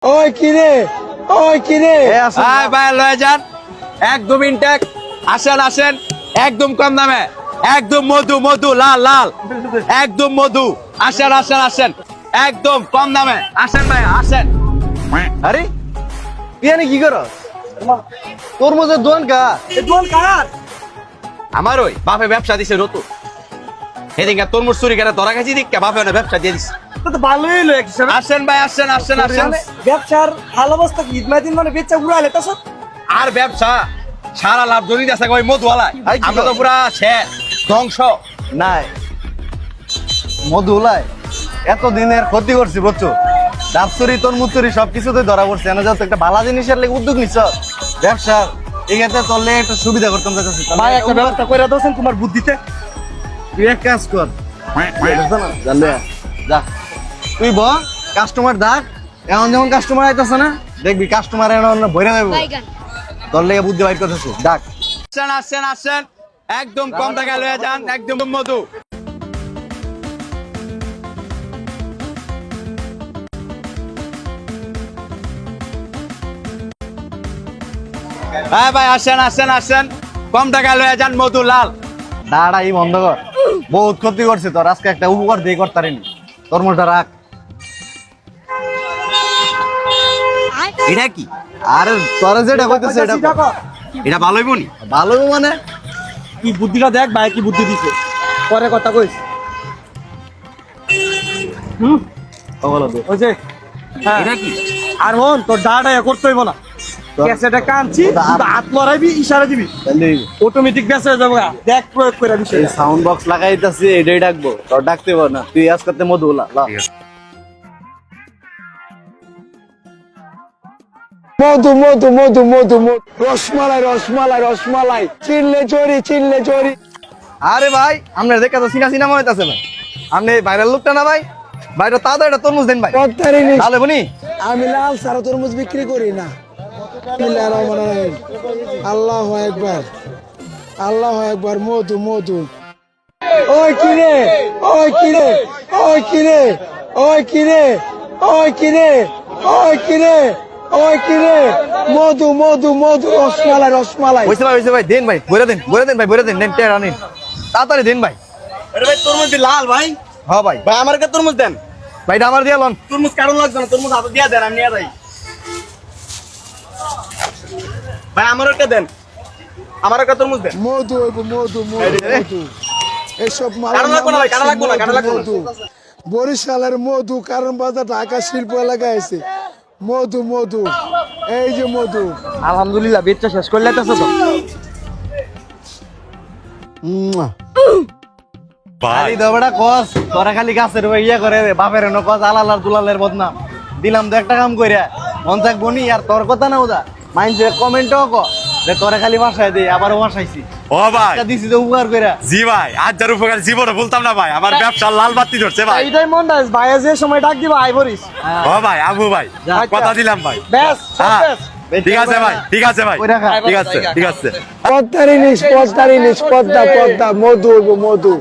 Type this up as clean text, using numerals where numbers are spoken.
ওই কিরে ওই কিরে ভাই ভাই লয়ে যান একদম ইনটেক আসেন আসেন একদম কম দামে একদম মধু মধু লাল লাল একদম মধু আসেন আসেন আসেন একদম কম দামে আসেন ভাই আসেন। আরে ইয়ানি কি করস তরমুজের দোকান কা দোল কার আমার ওই বাপে ব্যবসা দিছে নতুন এদিকে তরমুজ চুরি করে ধরা খাইছি দিক বাপে ওনে ব্যবসা দিয়ে দিছে। তো ভালোই হলো এক হিসাবে আসেন ভাই আসেন আসেন আসেন ব্যবসার হাল অবস্থা কি ঈদ মানে বেচা উড়ালে তো সব আর ব্যবসা সারা লাভ জড়িত আছে ওই মধুওয়ালায় আই কি আমরা তো কর? পুরা শেষ ধ্বংস। নাই মধুলাই এত দিনের ক্ষতি করছি প্রচুর ডাবচুরি তরমুজ সবকিছুতে ধরা পড়ছে এনে যত একটা ভালো জিনিসের লেগে উদ্যোগ নিছ ব্যবসার এক্ষেত্রে চললে একটা সুবিধা করতাম চাচ্ছি ভাই একটা ব্যবস্থা করে দোছেন তোমার বুদ্ধিতে তুই এক কাজ কর জানলে যা তুই ব কাস্টমার ডাক এখন যখন কাস্টমার আইতাছে না দেখবি কাস্টমার এখন ভরে দেবো তোর লেগে বুদ্ধি বাইর করতেছে ডাক আসেন আসেন আসেন একদম কম টাকা লয়ে যান একদম মধু। হ্যাঁ ভাই আসেন আসেন আসেন কম টাকা লয়ে যান মধু লাল। দাঁড়া এই বন্ধ কর বহুত ক্ষতি করছে তোর আজকে একটা উপকার দিয়ে করতারিনি তোর মোটা রাখ এটা কি আরে তোরা যেটা কইতেছে এটা কর। এটা ভালোই বনি ভালো মানে কি বুদ্ধিটা দেখ ভাই কি বুদ্ধি দিছে পরে কথা কইস বলো দে ওই যে হ্যাঁ এটা কি আর হন তোর ডাটা করতে হইব না ক্যাসেটে কানছি হাত লড়াইবি ইশারা দিবি অটোমেটিক বেঁচে যাবো দেখ প্রয়োগ করে বিষয় এই সাউন্ড বক্স লাগাইতাছি এটাই ডাকবো তোর ডাকতে পার না তুই আজ করতে মধু লা মধু মধু মধু মধু মধু রসমালাই রসমালাই রসমালাই চিল্লে চড়ি আরে ভাই আমরা দেখে তো সিনা সিনা মনে হইতাছে ভাই আপনি ভাইরাল লোকটা না ভাই ভাইটা তাড়াতাড়ি একটা তরমুজ দেন ভাই তাহলে বনি আমি লাল সারা তরমুজ বিক্রি করি না আল্লাহ একবার আল্লাহ একবার মধু মধু ওই কিরে ওই কিরে ওই কিরে ওই কিরে ওই কিরে ওই কিরে ওই কিরে মধু মধু মধু রসমালাই রসমালাই হইছে ভাই দেন ভাই বইরা দেন ভাই বইরা দেন নেন টের আনিন তাড়াতাড়ি দেন ভাই আরে ভাই তরমুজ লাল ভাই হ্যাঁ ভাই ভাই আমার কাছে তরমুজ দেন ভাইটা আমার দিয়ে লন তরমুজ কারণ লাগবে না তরমুজ হাতে দিয়া দেন আমি নিয়ে যাই ভাই আমার একটা দেন আমার একটা তরমুজ দেন মধু মধু মধু এসব কারণ লাগবে না ভাই কারণ লাগবে না কারণ লাগবে না বরিশালের মধু কারণ বাজার ঢাকা শিল্প এলাকায় আছে মধু মধু এই যে মধু আলহামদুলিল্লাহ বেচা শেষ করে লাইতাছে তো খালি দবড়া কস তোরা খালি গাছের ইয়া করে বাপের ন কস আলালার দুলালের বদনাম দিলাম তো একটা কাম কইরা মন থাক বনি আর তোর কথা না ওদা মাইন্ডে কমেন্টও ক যে তোরা খালি বাসায় দে আবারও বাসাইছি ও ভাই দিছি তো উপকার কইরা জি ভাই আজ যার উপকার জীবনে বলতাম না ভাই আমার ব্যবসা লাল বাতি ধরছে ভাই এইটাই মন দাস ভাই যে সময় ডাক দিবা আই বরিস ও ভাই আবু ভাই কথা দিলাম ভাই ব্যাস হ্যাঁ ঠিক আছে ভাই ঠিক আছে ভাই ঠিক আছে ঠিক আছে পদ্মার ইলিশ পদ্মা পদ্মা মধু মধু